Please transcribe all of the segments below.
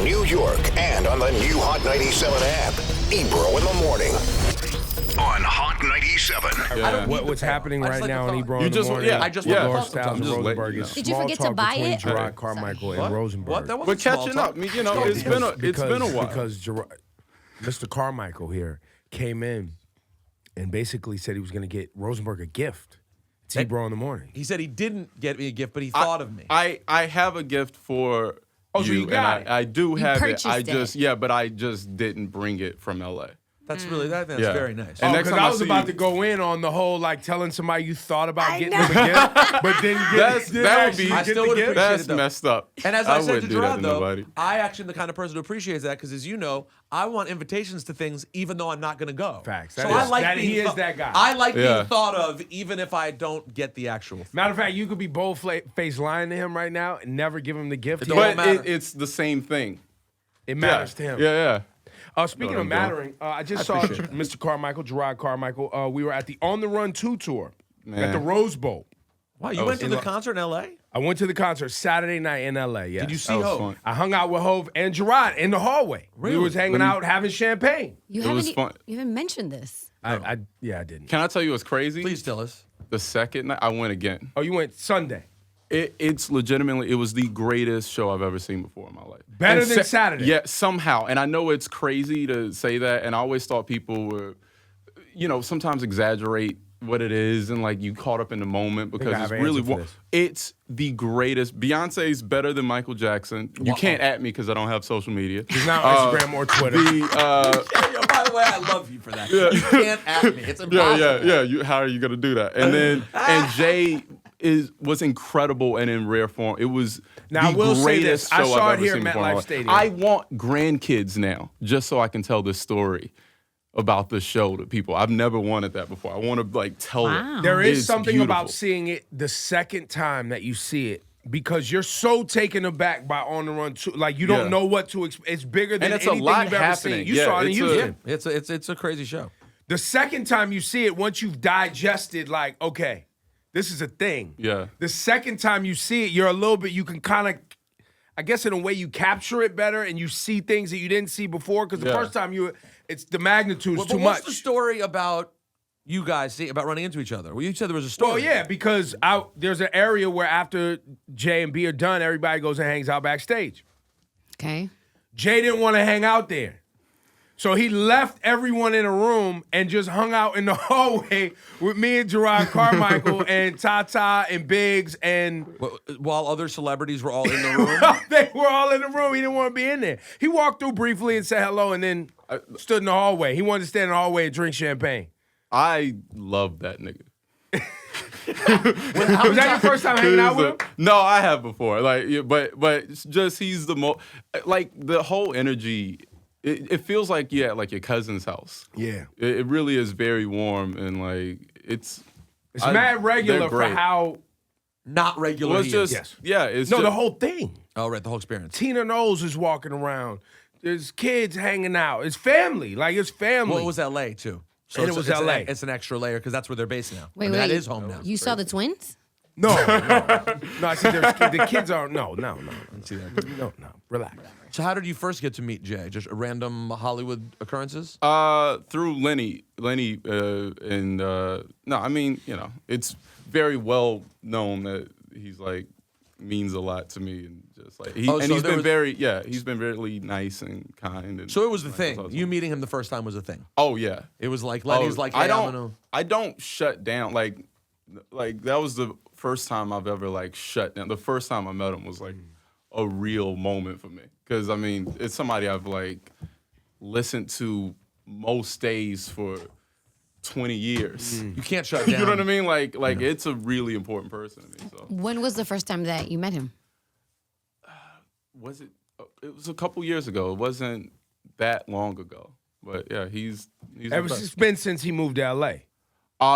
New York and on the new Hot 97 app. Ebro in the morning on Hot 97. Yeah. What's happening right now in Ebro in the morning? Yeah, I just yeah. Lord want to Styles and just Rosenberg letting you is know. Did you small forget to talk buy between it? Jerrod Carmichael and Rosenberg. What? That But wasn't small catching talk. up, you know, it's been a while. Because Mr. Carmichael here came in and basically said he was going to get Rosenberg a gift. It's Ebro in the morning. He said he didn't get me a gift, but he thought of me. I have a gift for Oh, so you got and it. I do have it. purchased it. But I just didn't bring it from LA. That's really that's Yeah. very nice. And Oh, next because time I was see about you- to go in on the whole, like, telling somebody you thought about I getting know. them a gift, but didn't get That would be. I still would appreciate That's it, though. messed up. And as I said to wouldn't do that Jerrod, to though, nobody. I actually am the kind of person who appreciates that because, as you know, I want invitations to things even though I'm not going to go. Facts. So That I is- like that- being he is thought- that guy. I like Yeah. being thought of even if I don't get the actual. Matter of fact, you could be bold-faced lying to him right now and never give him the gift. It He- don't But matter. it's the same thing. It matters to him. Yeah. Speaking Know of what I'm mattering, I just saw Mr. Carmichael, Jerrod Carmichael. We were at the On the Run 2 tour at Man. the Rose Bowl. Wow, you went to the concert in L.A.? I went to the concert Saturday night in L.A., yes. Did you see That was Hope? fun. I hung out with Hov and Jerrod in the hallway. Really? We was hanging out, having champagne. You It was haven't fun. you haven't mentioned this. I didn't. Can I tell you what's crazy? Please tell us. The second night I went again. Oh, you went Sunday. It's legitimately, it was the greatest show I've ever seen before in my life. Better And than Saturday. Yeah, somehow. And I know it's crazy to say that, and I always thought people were, sometimes exaggerate what it is, and like you caught up in the moment because I it's have an really, answer for this. it's the greatest. Beyonce's better than Michael Jackson. You can't at me because I don't have social media. He's not on Instagram or Twitter. Yeah, by the way, I love you for that. You can't at me. It's impossible. Yeah. How are you gonna do that? And then Jay was incredible and in rare form. It was Now, I the will say greatest this. I show saw I've it ever here seen at before in my MetLife life. Stadium. I want grandkids now, just so I can tell this story about the show to people. I've never wanted that before. I want to tell it. There is It's something beautiful. about seeing it the second time that you see it because you're so taken aback by On the Run 2. Like, you don't Yeah. know what to expect. It's bigger than And it's a anything lot you've ever happening. seen. You Yeah, saw it in it's a- Houston. It's a crazy show. The second time you see it, once you've digested, like, okay, this is a thing. Yeah. The second time you see it, you're a little bit, you can kind of, I guess in a way you capture it better and you see things that you didn't see before because the Yeah. first time it's the magnitude's But too what's much. the story about you guys about running into each other? Well, you said there was a story. Well, yeah, because there's an area where after Jay and B are done, everybody goes and hangs out backstage. Okay. Jay didn't want to hang out there. So he left everyone in a room and just hung out in the hallway with me and Jerrod Carmichael and Tata and Biggs and While other celebrities were all in the room. they were all in the room. He didn't want to be in there. He walked through briefly and said hello and then stood in the hallway. He wanted to stand in the hallway and drink champagne. I love that nigga. Was that your first time hanging out with him? No, I have before. But it's just he's the most the whole energy. It feels like like your cousin's house. Yeah. It really is very warm and it's mad regular they're for great. how. Not regular. Well, it's he is. just it's No, just, the whole thing. Oh, right, the whole experience. Tina Knowles is walking around. There's kids hanging out. It's family. Like, it's family. Well, it was L.A. too. So And it's- it was it's LA. It's an extra layer because that's where they're based now. Wait, I mean, wait. that is home now. You saw the twins? No. I said the kids are, no. No, relax. So how did you first get to meet Jay? Just random Hollywood occurrences? through Lenny, it's very well known that he's means a lot to me and just he's been very nice and kind. And So it was the like, thing. that's You meeting him the first time was a thing. Oh yeah. It was like Lenny's like, hey, I don't shut down like that was the first time I've ever shut down. The first time I met him was a real moment for me because I mean it's somebody I've listened to most days for 20 years. you can't shut down. You know what I mean? It's a really important person to me. So When was the first time that you met him? was it? It was a couple years ago. It wasn't that long ago. But yeah, he's It's been since he moved to L.A.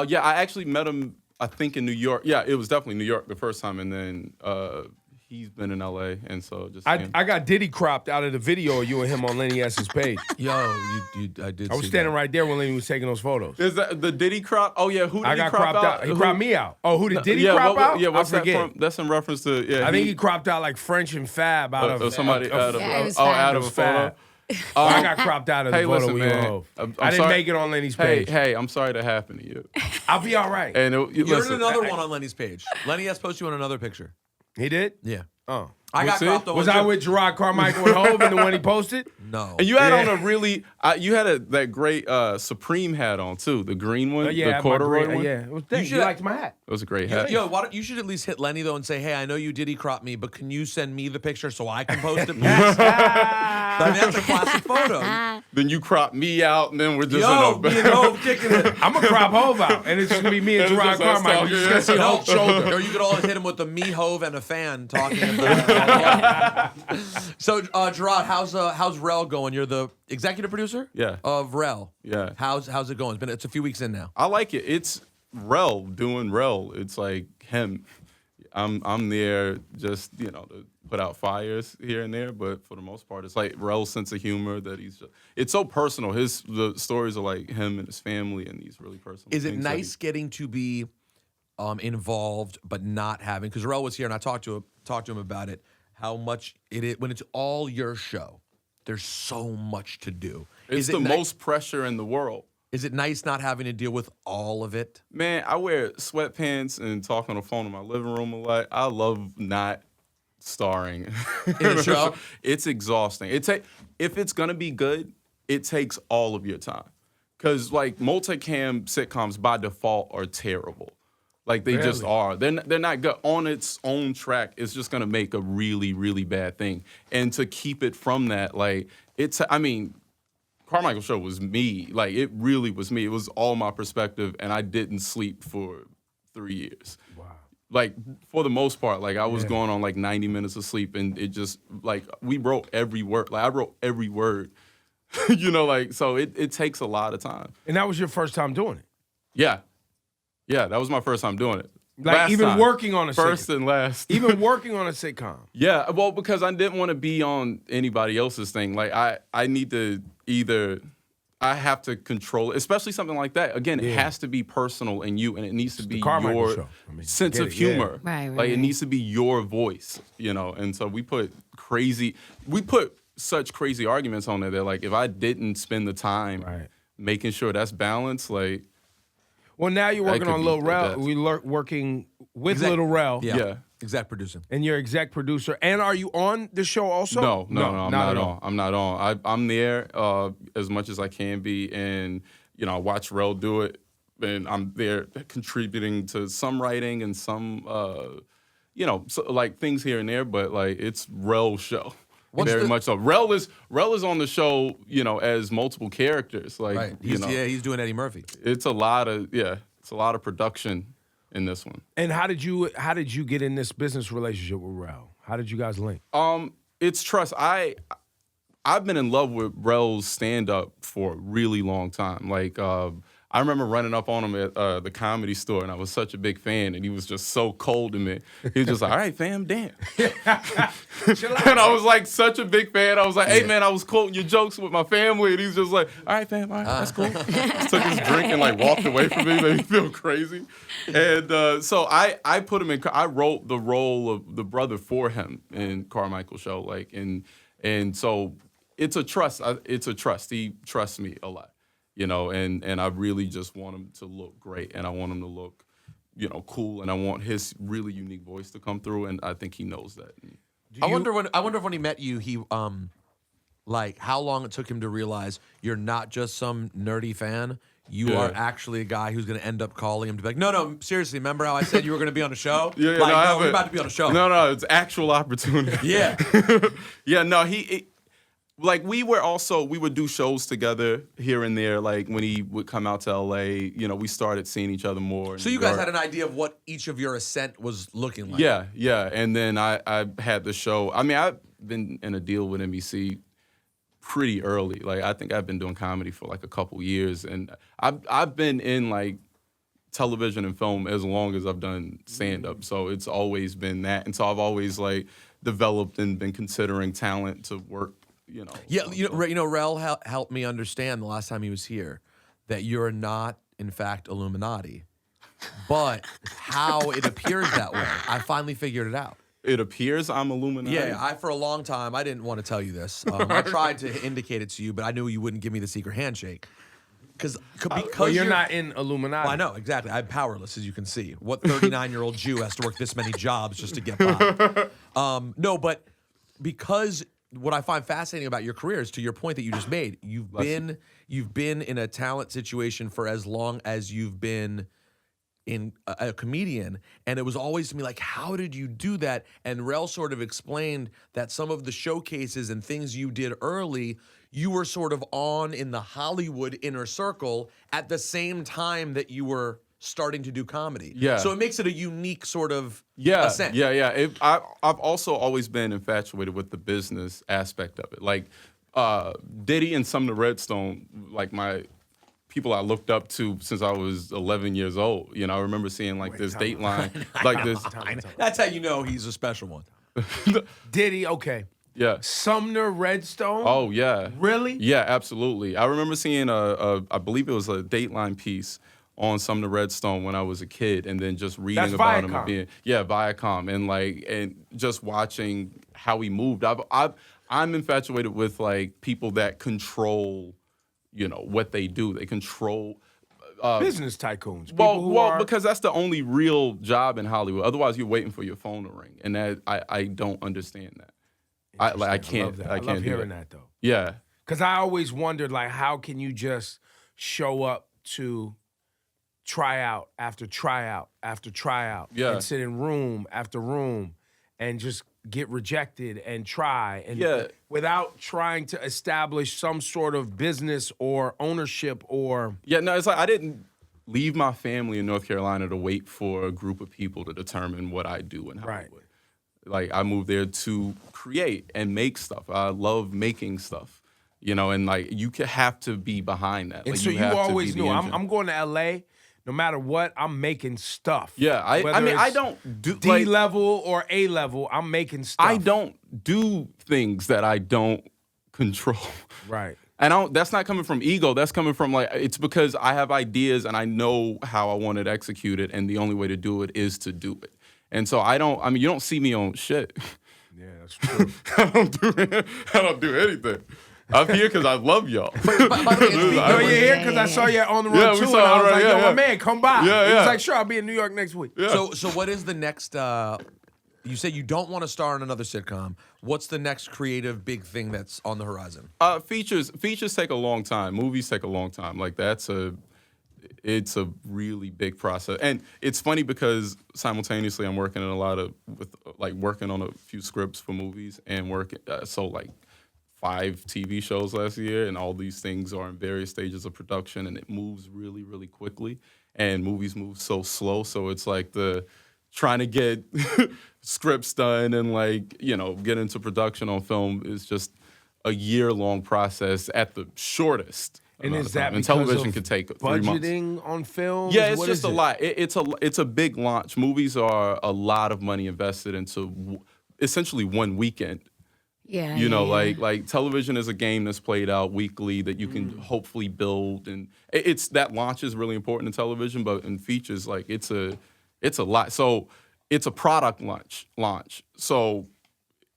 Yeah, I actually met him, I think, in New York. Yeah, it was definitely New York the first time. And then he's been in LA, and so just I got Diddy cropped out of the video of you and him on Lenny S's page. Yo, I did. I was see standing that. right there when Lenny was taking those photos. Is that the Diddy crop? Oh yeah, who did I he got crop cropped out. He cropped me out. Oh, who did Diddy crop out? Yeah, what's I that forget. from? That's in reference to I think he cropped out like French and Fab out of somebody out of Yeah, it was out of a Fab. photo. I got cropped out of the Hey, photo listen, with man. Hov. I'm I didn't sorry. make it on Lenny's page. Hey, I'm sorry that happened to you. I'll be all right. And You're listen, in another one on Lenny's page. Lenny has posted you on another picture. He did? Yeah. Oh. I got see? cropped on Was one I too. with Jerrod Carmichael and Hov in the one he posted? No. And you had Yeah. on a really, you had that great Supreme hat on too, the green one, Yeah, the corduroy one. yeah. It was thanks. should- You liked my hat. It was a great hat. Yo, why don't you should at least hit Lenny though and say, hey, I know you Diddy crop me, but can you send me the picture so I can post it? I mean, that's a classic photo. Then you crop me out, and then we're just Yo, in me and Hov kicking it. I'm going to crop Hov out, and it's just going to be me and It's Jerrod just us Carmichael. You're just going to see Hov's shoulder. Or you could always hit him with the me, Hov, and a fan talking about it. So, Jerrod, how's Rel going? You're the executive producer? Yeah. Of Rel. Yeah. How's it going? It's a few weeks in now. I like it. It's Rel doing Rel. It's like him. I'm there just to put out fires here and there, but for the most part, it's like Rel's sense of humor that it's so personal. The stories are like him and his family and these really personal. Is it things that nice getting to be involved but not having? Because Rel was here and I talked to him about it. How much it is when it's all your show. There's so much to do. It's the most pressure in the world. Is it nice not having to deal with all of it? Man, I wear sweatpants and talk on the phone in my living room a lot. I love not starring In a show? It's exhausting. If it's gonna be good, it takes all of your time. Cause like multicam sitcoms by default are terrible. Like they just are. They're not good on its own track. It's just gonna make a really, really bad thing. And to keep it from that, like Carmichael Show was me. Like, it really was me. It was all my perspective, and I didn't sleep for 3 years. Wow. Like, for the most part, like, I was going on, like, 90 minutes of sleep, and it just, like, we wrote every word. Like, I wrote every word, so it takes a lot of time. And that was your first time doing it? Yeah. Yeah, that was my first time doing it. Like, Last even time. working on a First sitcom? and last. Even working on a sitcom? Yeah, well, because I didn't want to be on anybody else's thing. Like, I need to I have to control it, especially something like that. Again, it has to be personal in you, and it needs to be Carmichael your Show. sense of humor. Right, Like, it right. needs to be your voice, And so we put such crazy arguments on there that, like, if I didn't spend the time making sure that's balanced, like. Well, now you're working could on be Lil the Rel. best. We're working with Little Rel. Yeah. Exec producing. And you're exec producer. And are you on the show also? No, I'm not at on. all. I'm not on. I'm there as much as I can be, and I watch Rel do it, and I'm there contributing to some writing and some, like things here and there. But like it's Rel's show, very much so. Rel is on the show, as multiple characters. Like Right. He's doing Eddie Murphy. it's a lot of production in this one. And how did you get in this business relationship with Rel? How did you guys link? It's trust. I've been in love with Rel's stand-up for a really long time. Like, I remember running up on him at the Comedy Store, and I was such a big fan, and he was just so cold to me. He was just like, all right, fam, damn. And I was like such a big fan. I was like, hey, man, I was quoting your jokes with my family, and he's just like, all right, fam, all right, that's cool. Just took his drink and like walked away from me, made me feel crazy. And so I put him in, I wrote the role of the brother for him in Carmichael Show. Like, and so it's a trust. He trusts me a lot. And I really just want him to look great, and I want him to look, cool, and I want his really unique voice to come through, and I think he knows that. I wonder if when he met you, he like how long it took him to realize you're not just some nerdy fan. You are actually a guy who's going to end up calling him to be like, no, seriously, remember how I said you were going to be on a show? Yeah, like, no, we're about to be on a show. No, it's actual opportunity. Yeah. Yeah, no, like we would do shows together here and there. Like when he would come out to LA, we started seeing each other more. So you guys had an idea of what each of your ascent was looking like. Yeah. And then I had the show. I mean, I've been in a deal with NBC pretty early. Like I think I've been doing comedy for like a couple years, and I've been in like television and film as long as I've done stand-up. So it's always been that. And so I've always like developed and been considering talent to work, you know. Yeah, Rel helped me understand the last time he was here that you're not, in fact, Illuminati, but how it appears that way. I finally figured it out. It appears I'm Illuminati. Yeah, for a long time, I didn't want to tell you this. I tried to indicate it to you, but I knew you wouldn't give me the secret handshake. Because you're not in Illuminati. Well, I know, exactly. I'm powerless, as you can see. What 39-year-old Jew has to work this many jobs just to get by? No, but because what I find fascinating about your career is, to your point that you just made, you've been in a talent situation for as long as you've been in a comedian, and it was always to me like, how did you do that? And Rel sort of explained that some of the showcases and things you did early, you were sort of on in the Hollywood inner circle at the same time that you were starting to do comedy. Yeah. So it makes it a unique sort of Yeah, ascent. yeah. I've also always been infatuated with the business aspect of it. Like Diddy and Sumner Redstone, like my people I looked up to since I was 11 years old. You know, I remember seeing like this Dateline, like this. That's how you know he's a special one. Diddy, okay. Yeah. Sumner Redstone? Oh yeah. Really? Yeah, absolutely. I remember seeing I believe it was a Dateline piece on Sumner Redstone when I was a kid, and then just reading That's about him Viacom. and Viacom, and just watching how he moved. I'm infatuated with like people that control, you know, what they do. They control Business tycoons. People who well, are, because that's the only real job in Hollywood. Otherwise, you're waiting for your phone to ring, and that I don't understand that. I can't. I love do hearing that though. Yeah. Because I always wondered, like, how can you just show up to tryout after tryout after tryout, Yeah. and sit in room after room, and just get rejected and try, and Yeah. without trying to establish some sort of business or ownership or Yeah, no, it's like I didn't leave my family in North Carolina to wait for a group of people to determine what I do in Hollywood. Right. Like I moved there to create and make stuff. I love making stuff, you know, and like you have to be behind that. And like, so you have to always be the knew, engine. I'm going to L.A., no matter what, I'm making stuff. Yeah, I Whether mean, I it's don't do D like, level or A level, I'm making stuff. I don't do things that I don't control. Right. And that's not coming from ego. That's coming from like, it's because I have ideas and I know how I want it executed, and the only way to do it is to do it. And so you don't see me on shit. Yeah, that's true. I don't do anything. I'm here because I love y'all. By the way, it's No, you're here because I saw you on the run Yeah, we too, saw and I it, was right, like, yeah, yo, yeah. my man, come by. Yeah, He was yeah. like, sure, I'll be in New York next week. Yeah. So what is the next? You said you don't want to star in another sitcom. What's the next creative big thing that's on the horizon? Features take a long time. Movies take a long time. Like it's a really big process. And it's funny because simultaneously I'm working working on a few scripts for movies and working like 5 TV shows last year, and all these things are in various stages of production, and it moves really, really quickly. And movies move so slow, so it's like trying to get scripts done and like, you know, get into production on film is just a year-long process at the shortest. And amount is of that time. And because television of can take 3 months. budgeting on films? Yeah, it's What just is a it? lot. It's a big launch. Movies are a lot of money invested into essentially one weekend. Yeah. You know, yeah. like television is a game that's played out weekly that you can hopefully build, and it's that launch is really important in television, but in features, like it's a lot. So it's a product launch. So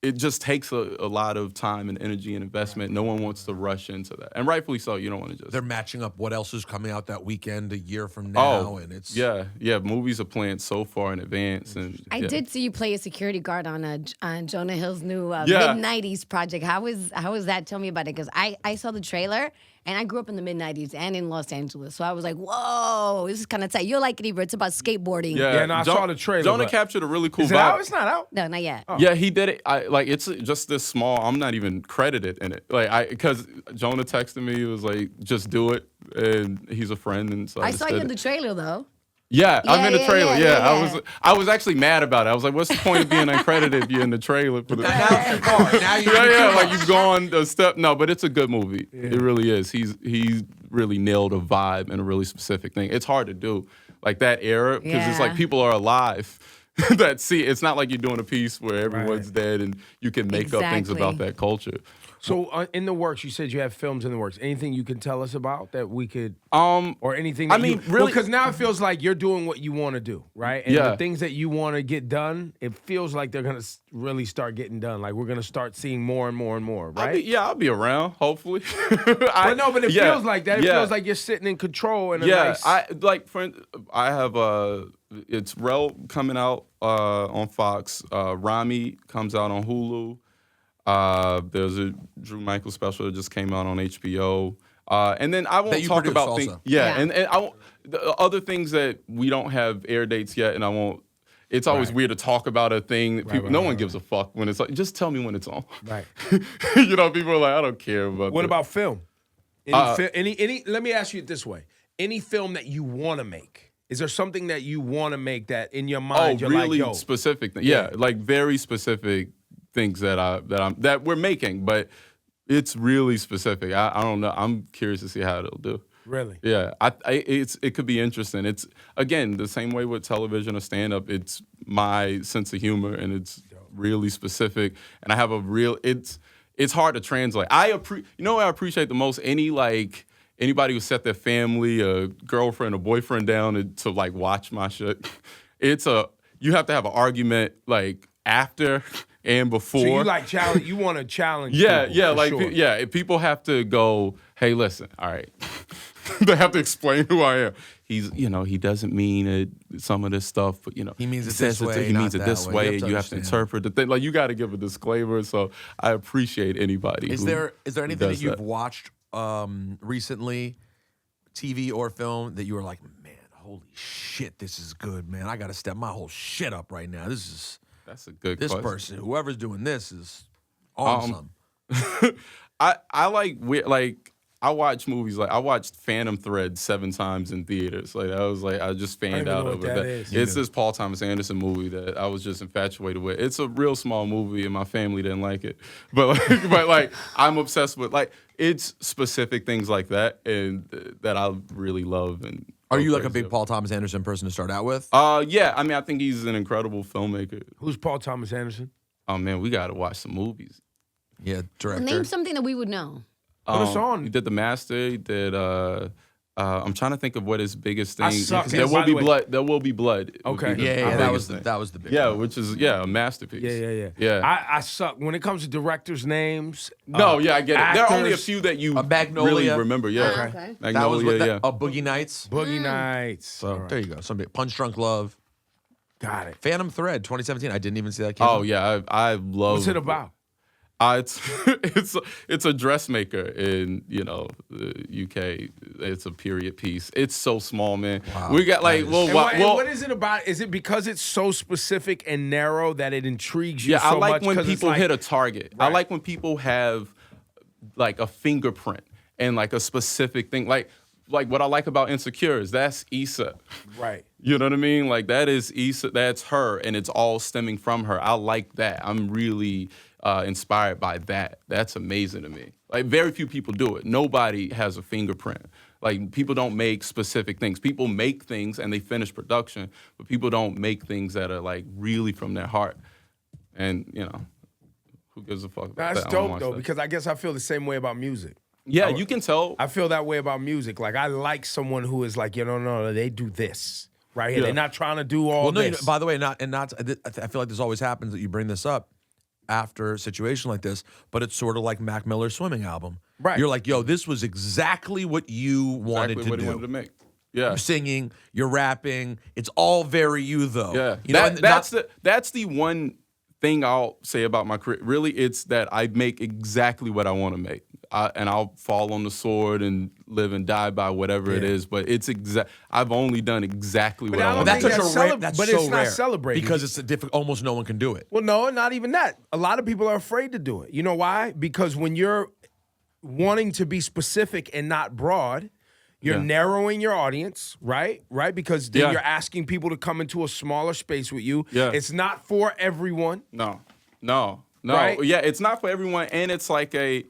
it just takes a lot of time and energy and investment. No one wants to rush into that, and rightfully so. You don't want to just. They're matching up what else is coming out that weekend a year from now, and it's yeah. Movies are planned so far in advance, and I did see you play a security guard on Jonah Hill's new Yeah. mid-90s project. How was that? Tell me about it, because I saw the trailer, and I grew up in the mid-90s and in Los Angeles, so I was like, whoa, this is kind of tight. You'll like it, Ebro. It's about skateboarding. Yeah, no, I saw the trailer, Jonah but- captured a really cool Is it vibe. out? It's not out. No, not yet. Yeah, he did it. It's just this small. I'm not even credited in it. Because Jonah texted me. He was like, "Just do it," and he's a friend, and so I just saw did you in it. the trailer, though. Yeah, I'm in the yeah, trailer. yeah, yeah. I was actually mad about it. I was like, "What's the point of being uncredited if you're in the trailer for the?" now it's your car. Now you Like you've gone a step. No, but it's a good movie. It really is. He really nailed a vibe and a really specific thing. It's hard to do, like that era, because it's like Yeah. people are alive that see. It's not like you're doing a piece where everyone's dead and you can make up things about Exactly. that culture. So in the works, you said you have films in the works. Anything you can tell us about that we could, or anything? That really, because now it feels like you're doing what you want to do, right? And Yeah. the things that you want to get done, it feels like they're gonna really start getting done. Like we're gonna start seeing more and more and more, right? I'll be around, hopefully. But it feels like that. It yeah. feels like you're sitting in control and Yeah, nice. I have it's Rel coming out on Fox. Rami comes out on Hulu. There's a Drew Michael special that just came out on HBO. And then I That won't you talk produce about also. things. Yeah, Yeah. and I won't, the other things that we don't have air dates yet, and I won't. It's always Right. weird to talk about a thing. That people, no one right. gives a fuck when it's like. Just tell me when it's on. Right. You know, people are like, I don't care about. What that. about film? Any? Let me ask you it this way: any film that you want to make? Is there something that you want to make that in your mind you're really like, yo, specific things. Yeah, like very specific things that we're making, but it's really specific. I don't know. I'm curious to see how it'll do. really? Yeah, it could be interesting. It's again the same way with television or stand up. It's my sense of humor and it's really specific. And I have a real. It's hard to translate. You know what I appreciate the most? Anybody who set their family, a girlfriend, a boyfriend down to like watch my shit. You have to have an argument like after and before. So you like challenge? You want to challenge? Yeah, people, yeah, for like sure. if people have to go, hey, listen, all right. They have to explain who I am. He doesn't mean it, some of this stuff, but He means it says this way, he not means it that this way. way, You have to and you have to understand. interpret the thing. Like you got to give a disclaimer. So I appreciate anybody. Is who there anything that does you've watched recently, TV or film, that you were like, man, holy shit, this is good, man. I got to step my whole shit up right now. That's a good This question. person, whoever's doing this, is awesome. I watch movies like I watched Phantom Thread 7 times in theaters. Like I just fanned even out know over what that that. is. It's this Paul Thomas Anderson movie that I was just infatuated with. It's a real small movie and my family didn't like it, but I'm obsessed with it's specific things like that and that I really love. And Are you go like a crazy big Paul Thomas Anderson person to start out with? Yeah, I mean I think he's an incredible filmmaker. Who's Paul Thomas Anderson? Oh man, we gotta watch some movies. Yeah, director. Name something that we would know. Put us on. He did The Master. He did. I'm trying to think of what his biggest thing. suck. There By will the be way- blood. There will be blood. would Okay. be the Yeah, that biggest was thing. that was the big Yeah, one. which is a masterpiece. Yeah. Yeah. I suck when it comes to directors' names. No, yeah, I get it. There are only a actors, few that you Magnolia. really remember. Yeah, Ah, okay. Magnolia. That was what yeah. Boogie Nights. Boogie Nights. So All right. there you go. Somebody Punch Drunk Love. Got it. Phantom Thread 2017. I didn't even see that. Came Oh out. yeah, I love. What's it about? It's a dressmaker in the UK. It's a period piece. It's so small, man. Wow. We got And what is it about? Is it because it's so specific and narrow that it intrigues you Yeah, so I like much? when 'Cause it's people like- hit a target. I Right. like when people have like a fingerprint and like a specific thing. Like what I like about Insecure is that's Issa. Right. You know what I mean? Like that is Issa. That's her, and it's all stemming from her. I like that. I'm really inspired by that. That's amazing to me. Like very few people do it. Nobody has a fingerprint. Like people don't make specific things. People make things and they finish production, but people don't make things that are like really from their heart. And who gives a fuck about That's that? I don't dope watch though, that. because I guess I feel the same way about music. Yeah, you can tell. I feel that way about music. Like I like someone who is like, no, they do this right here. Yeah. They're not trying to do all Well, no. this. By the way, I feel like this always happens that you bring this up after a situation like this, but it's sort of like Mac Miller's swimming album. Right. You're like, yo, this was exactly what you wanted Exactly to what do. he wanted to make. Yeah. You're singing, you're rapping. It's all very you, though. Yeah, You know, and that's the one thing I'll say about my career. Really, it's that I make exactly what I want to make, and I'll fall on the sword and live and die by whatever it is. But it's I've only done exactly what I I don't want. that's think to such do. a rare. That's but so it's not rare celebrated. because it's a difficult. Almost no one can do it. Well, no, not even that. A lot of people are afraid to do it. You know why? Because when you're wanting to be specific and not broad, you're Yeah. narrowing your audience, right? Right? Because then Yeah. you're asking people to come into a smaller space with you. Yeah. It's not for everyone. No. Right? Yeah, it's not for everyone, and it's like it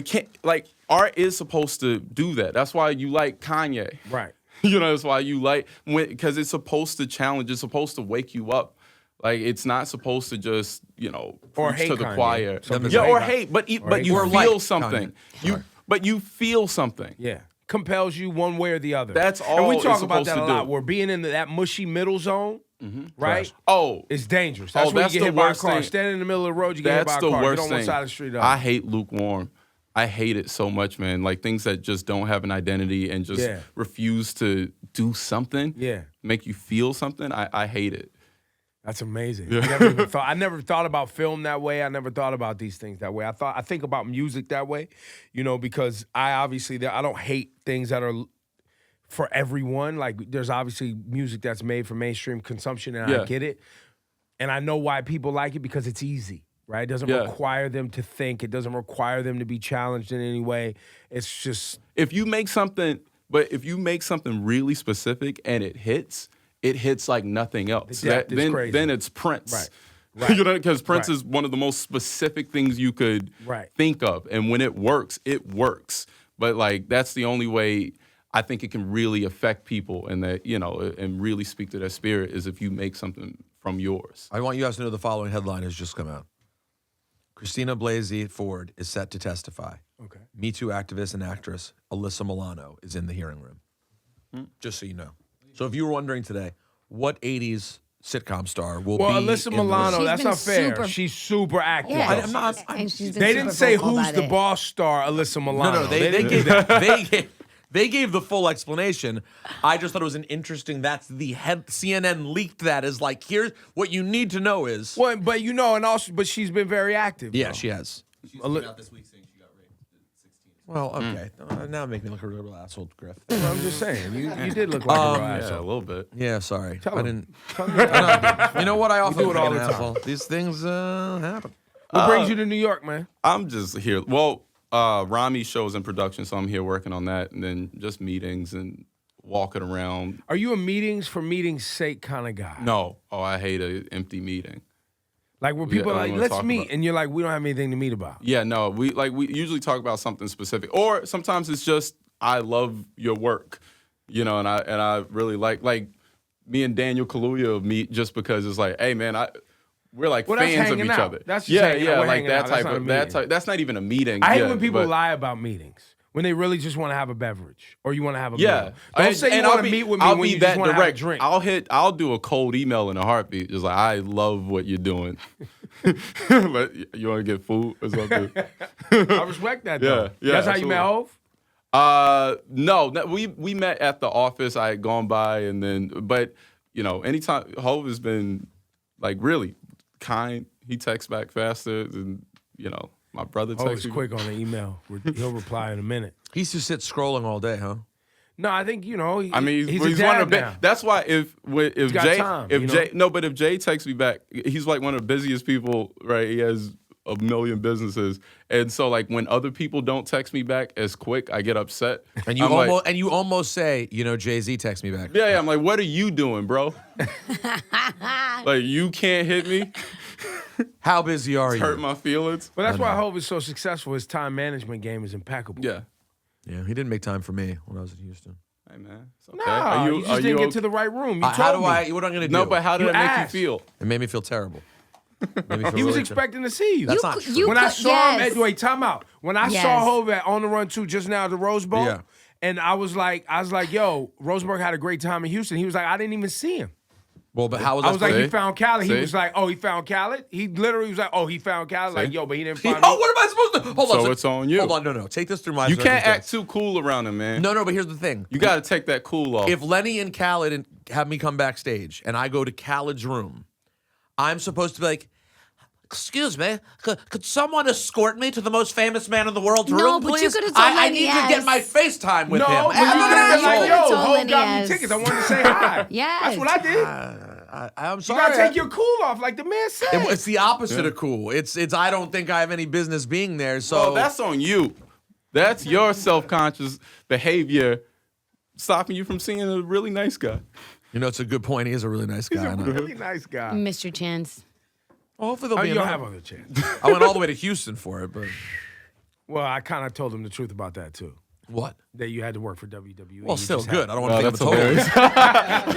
can't. Like art is supposed to do that. That's why you like Kanye. Right. You know, that's why you like, because it's supposed to challenge, it's supposed to wake you up. Like, it's not supposed to just, you know, Or preach hate to the Kanye. choir. Some Yeah, people or hate hate, but Or but hate you Kanye. feel Like something. Kanye. But you feel something. Yeah. Compels you one way or the other. That's And all we it's talk about supposed that to a lot. do. Where being in that mushy middle zone, right? Oh, It's dangerous. That's when you that's get the hit by a worst car. thing. Standing in the middle of the road, you get hit by That's a the car. worst Get on thing. one side of the street. I hate lukewarm. I hate it so much, man. Like things that just don't have an identity and just Yeah. refuse to do something. Yeah. Make you feel something. I hate it. That's amazing. I never thought about film that way. I never thought about these things that way. I think about music that way, you know, because I don't hate things that are for everyone. Like there's obviously music that's made for mainstream consumption, and I Yeah. get it. And I know why people like it because it's easy, right? It doesn't Yeah. require them to think. It doesn't require them to be challenged in any way. It's just If you make something really specific and it hits like nothing else. The depth is crazy. Then it's Prince. Right. You know, because Prince Right. is one of the most specific things you could Right. think of. And when it works, it works. But like that's the only way I think it can really affect people and that, you know, and really speak to their spirit is if you make something from yours. I want you guys to know the following headline has just come out. Christina Blasey Ford is set to testify. okay. Me Too activist and actress Alyssa Milano is in the hearing room. Just so you know. So if you were wondering today, what 80s sitcom star will Well, be Alyssa in the Milano, She's that's been not fair. super- She's super active. Yeah, though. I'm not- and she's been They super didn't say vocal who's about the it. boss star, Alyssa Milano. No, they didn't do gave that. they gave the full explanation. I just thought it was an interesting. That's the head. CNN leaked that as like, here's what you need to know is. Well, but you know, and also, but she's been very active. Yeah, though. she has. out this week saying she got raped at 16. Well, okay. Now make me look a real asshole, Griff. I'm just saying, you did look like a real Yeah, asshole. a little bit. Yeah, sorry. Tell I him. didn't. Tell me that. You know what? I often do it look all like an the time. asshole. These things happen. What brings you to New York, man? I'm just here. Well, Rami's show is in production, so I'm here working on that, and then just meetings and walking around. Are you a meetings for meetings' sake kind of guy? No, I hate an empty meeting. Like where people I are don't like, wanna let's talk meet, about- and you're like, we don't have anything to meet about. Yeah, no, we usually talk about something specific, or sometimes it's just I love your work, you know, and I really like me and Daniel Kaluuya meet just because it's like, hey man, we're like Well, that's fans of hanging each out. other. That's just yeah, hanging out. yeah, We're like hanging that out. That's type not a of that meeting. type. That's not even a meeting. I hate yeah, when people but- lie about meetings. When they really just want to have a beverage or you want to have a Yeah, meal. Don't say you want to meet with me I'll when be you that just want to have a direct. drink. I'll do a cold email in a heartbeat. Just like I love what you're doing. But you want to get food or something? I respect that though. Yeah, That's how you met absolutely. Hov? No, we met at the office. I had gone by and then, but you know, anytime Hov has been like really kind. He texts back faster than you know. My brother Hov texts is quick on the email. He'll reply in a minute. He used to sit scrolling all day, huh? No, I think you know. I mean, he's he's a one dad of the now. that's why if got Jay time, if you know? Jay no, but if Jay texts me back, he's like one of the busiest people, right? He has a million businesses, and so like when other people don't text me back as quick, I get upset. And you I'm like, almost say, you know, Jay-Z texts me back. yeah, I'm like, what are you doing, bro? Like you can't hit me, How busy are you? hurt my feelings. But that's why Hov is so successful. His time management game is impeccable. Yeah, Yeah, he didn't make time for me when I was in Houston. hey man, it's okay. Nah, you just didn't get to the right room. You How told do me. I? What am I gonna do? no, but how did You it make asked. you feel? It made me feel terrible. Made me feel He was really expecting to see you. That's not true. You when I could- saw him, yes. wait, time out. When I Yes. saw Hov at On the Run 2 just now at the Rose Bowl, Yeah. and I was like, yo, Rosenberg had a great time in Houston. He was like, I didn't even see him. Well, but how was I was like, See? he found Khaled. He See? was like, oh, he found Khaled. He literally was like, oh, he found Khaled. Like, yo, but he didn't find me. Oh, what am I supposed to? Hold on. So it's on you. Hold on, no. Take this through my. You can't act circumstance. too cool around him, man. No, but here's the thing. You got to take that cool off. If Lenny and Khaled have me come backstage and I go to Khaled's room, I'm supposed to be like, excuse me, could someone escort me to the most famous man in the world's No, room, but you please? could've told I Lenny need to get yes. my FaceTime with No, him. but you could have been like, You yo, could've told Hov Lenny got me yes. tickets. I wanted to say hi. Yes. That's what I did. I'm You sorry. got to take your cool off, like the man said. It's the opposite of cool. It's. I don't think I have any business being there. So Oh, that's on you. That's your self-conscious behavior stopping you from seeing a really nice guy. you know, it's a good point. He is a really nice guy. He's a I know. really nice guy. Mr. Chance. Well, hopefully there'll Oh, be you'll another. have other chance. I went all the way to Houston for it, but Well, I kind of told him the truth about that, too. What? That you had to work for WWE. Well, You still just good. had- I don't want to think of the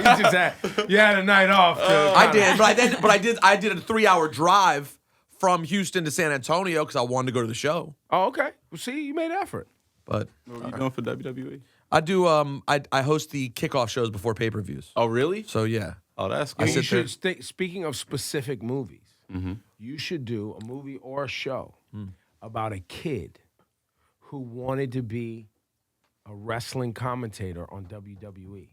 that's total. you had a night off. I did, but I did a 3-hour drive from Houston to San Antonio because I wanted to go to the show. Oh, okay. Well, see, you made effort. But What are you doing for WWE? I do. I host the kickoff shows before pay-per-views. Oh, really? So yeah. Oh, that's And cool. you should speaking of specific movies, you should do a movie or a show about a kid who wanted to be a wrestling commentator on WWE.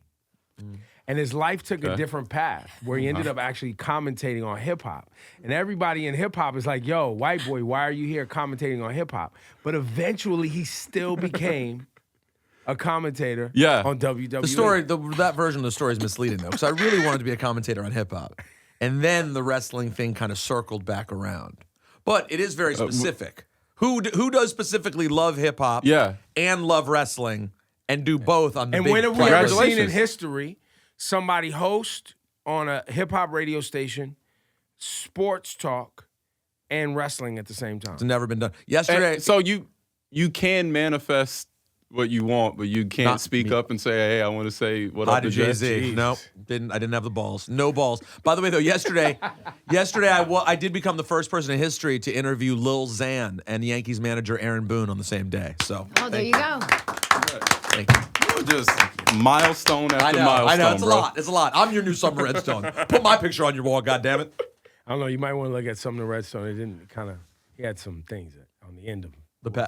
And his life took a different path where he ended up actually commentating on hip hop. And everybody in hip hop is like, yo, white boy, why are you here commentating on hip hop? But eventually he still became a commentator on WWE. The story, that version of the story is misleading though, because I really wanted to be a commentator on hip hop, and then the wrestling thing kind of circled back around. But it is very specific. Who does specifically love hip hop? And love wrestling, and do both on the And big when have we ever platform? seen in history somebody host on a hip hop radio station, sports talk, and wrestling at the same time? It's never been done. Yesterday, And so you can manifest what you want, but you can't Not speak me. up and say, "Hey, I want to say what Hi up to to Jay-Z. Jay-Z." No, I didn't have the balls. No balls. By the way, though, yesterday I did become the first person in history to interview Lil Xan and Yankees manager Aaron Boone on the same day. So Oh, there you go. thank you. Just milestone after I milestone, know. It's bro. a lot. It's a lot. I'm your new Summer Redstone. Put my picture on your wall, goddammit. I don't know. You might want to look at some of the Redstone. It didn't kind of. He had some things on the end of him.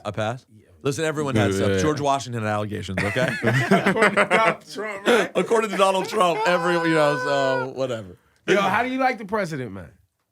A pass? Listen, everyone had stuff. Yeah. George Washington had allegations, okay? According to Donald Trump, right? According to Donald Trump, so whatever. Yo, how do you like the president, man?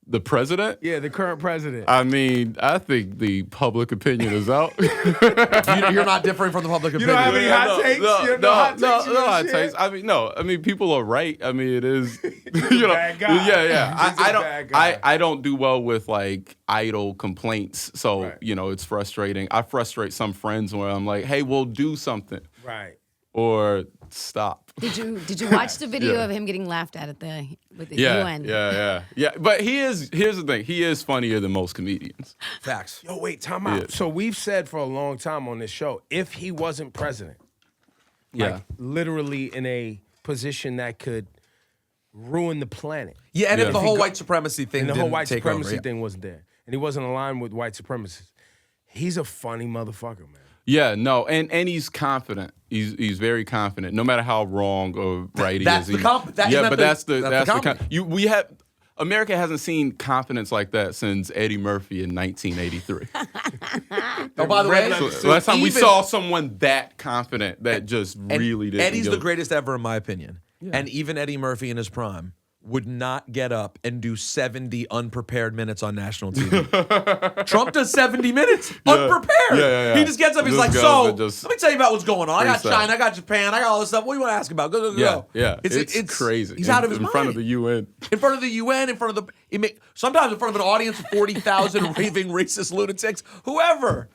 The president? Yeah, the current president. I mean, I think the public opinion is out. You're not different from the public You opinion. don't have any hot takes? You know hot takes? You know hot shit? takes. I mean, people are right. I mean, it is. bad guy. Yeah. He's a bad guy. I don't do well with like idle complaints. So Right. it's frustrating. I frustrate some friends where I'm like, hey, we'll do something Right. or stop. Did you watch the video Yeah. of him getting laughed at with the Yeah, UN? yeah. But here's the thing. He is funnier than most comedians. Facts. Yo, wait, time out. Yeah. So we've said for a long time on this show, if he wasn't president, like literally in a position that could ruin the planet. Yeah, and Yeah. if the whole white supremacy thing And the whole didn't white take supremacy over, yeah. thing wasn't there. And he wasn't aligned with white supremacists. He's a funny motherfucker, man. Yeah, no, and he's confident. He's very confident, no matter how wrong or right That's he the is. comp- that- yeah, isn't but that that's the comedy? America hasn't seen confidence like that since Eddie Murphy in 1983. Oh, by the way, So last time we even- saw someone that confident that just really didn't. Eddie's give the greatest ever, in my opinion. And even Eddie Murphy in his prime would not get up and do 70 unprepared minutes on national TV. Trump does 70 minutes unprepared. Yeah. He just gets up. He's This like, guy's so just let me tell you about what's going on. I got freestyle. China, I got Japan, I got all this stuff. What do you want to ask about? Go. Yeah. It's crazy. He's out of his in mind. front of the UN. In front of the UN, in front of sometimes in front of an audience of 40,000 raving racist lunatics, whoever.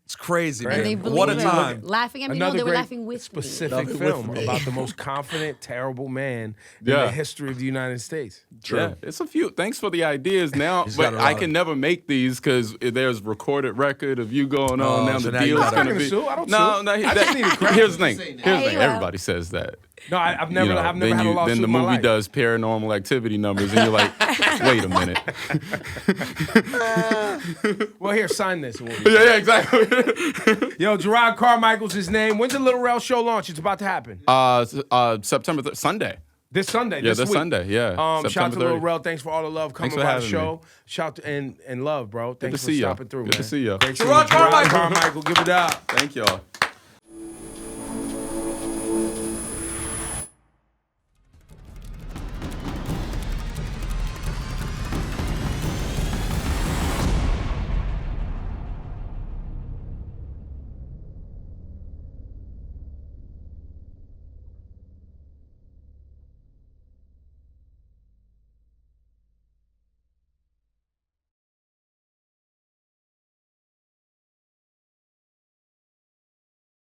It's crazy, And they man. believe What a him. time. Laughing at me. Another No, they were great laughing with specific Laughing film with me. about the most confident, terrible man in Yeah. the history of the United States. Yeah, it's a few. Thanks for the ideas. Now, He's but got a I lot can of- never make these because there's recorded record of you going Oh, on. Now so the now you deal's gotta- gonna I'm not be. gonna sue. I don't no, sue. no. I just need a credit. Here's the thing. Saying that. Here's the Hey, thing. well. Everybody says that. No, I've never had a then lawsuit the in my movie life. does paranormal activity numbers, and you're like, wait a minute. Well, here, sign this. And we'll be- Yeah, exactly. Yo, Jerrod Carmichael's his name. When's the Little Rel show launch? It's about to happen. September Sunday. This Sunday. Yeah, this this week. Sunday. Yeah. Shout out September to Lil 30th. Rel. Thanks for all the love coming Thanks for by the having show. Shout to, and love, bro. Thanks to for see ya. stopping through, Good man. to see ya. Great Jerrod seeing you. Carmichael. Carmichael, give it up. Thank y'all.